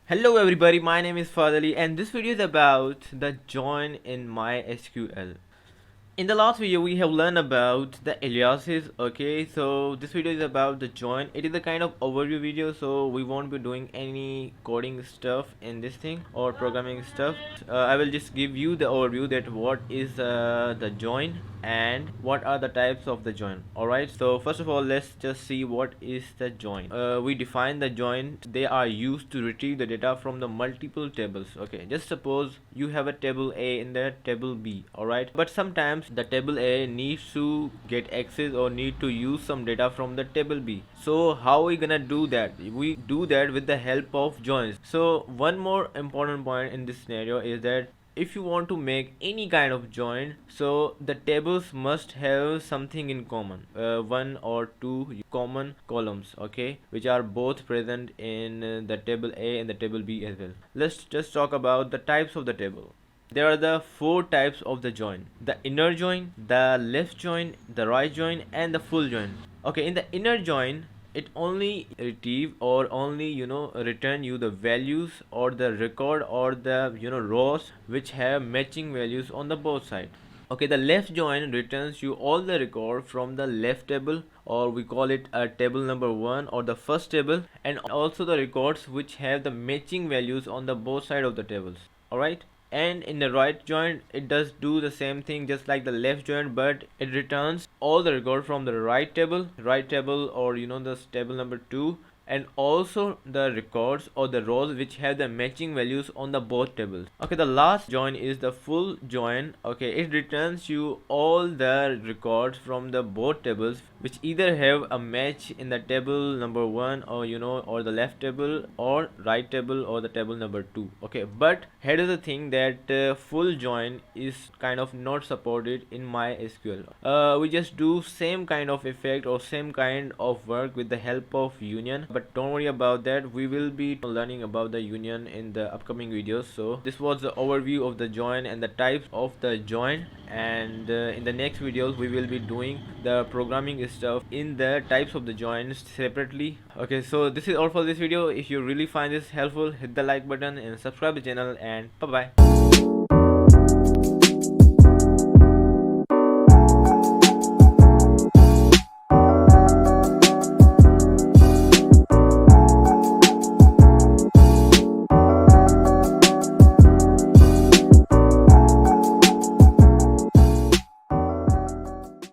Hello everybody, my name is Fahad and this video is about the join in MySQL. In the last video we have learned about the aliases. Okay, so this video is about the join. It is a kind of overview video, so we won't be doing any coding stuff in this thing or programming stuff. I will just give you the overview that what is the join and what are the types of the join. Alright, so first of all let's just see what is the join. We define the join. They are used to retrieve the data from the multiple tables. Okay, just suppose you have a table A in the table B. Alright, but sometimes the table A needs to get access or need to use some data from the table B. So how are we gonna do that? We do that with the help of joins. So one more important point in this scenario is that if you want to make any kind of join, so the tables must have something in common, one or two common columns, okay, which are both present in the table A and the table B as well. Let's just talk about the types of the table. There are the four types of the join: the inner join, the left join, the right join, and the full join. Okay, in the inner join, it only retrieve or only return you the values or the record or the rows which have matching values on the both sides. Okay, the left join returns you all the record from the left table, or we call it a table number 1 or the first table, and also the records which have the matching values on the both side of the tables. Alright, and in the right join it does do the same thing just like the left join, but it returns all the record from the right table or the table number 2, and also the records or the rows which have the matching values on the both tables. Okay, the last join is the full join. Okay, it returns you all the records from the both tables which either have a match in the table number 1 or or the left table or right table or the table number 2. Okay, but here is the thing that full join is kind of not supported in MySQL. We just do same kind of effect or same kind of work with the help of union, but don't worry about that, we will be learning about the union in the upcoming videos. So this was the overview of the join and the types of the join, and in the next videos we will be doing the programming stuff in the types of the joins separately. Okay, so this is all for this video. If you really find this helpful, hit the like button and subscribe the channel, and bye bye.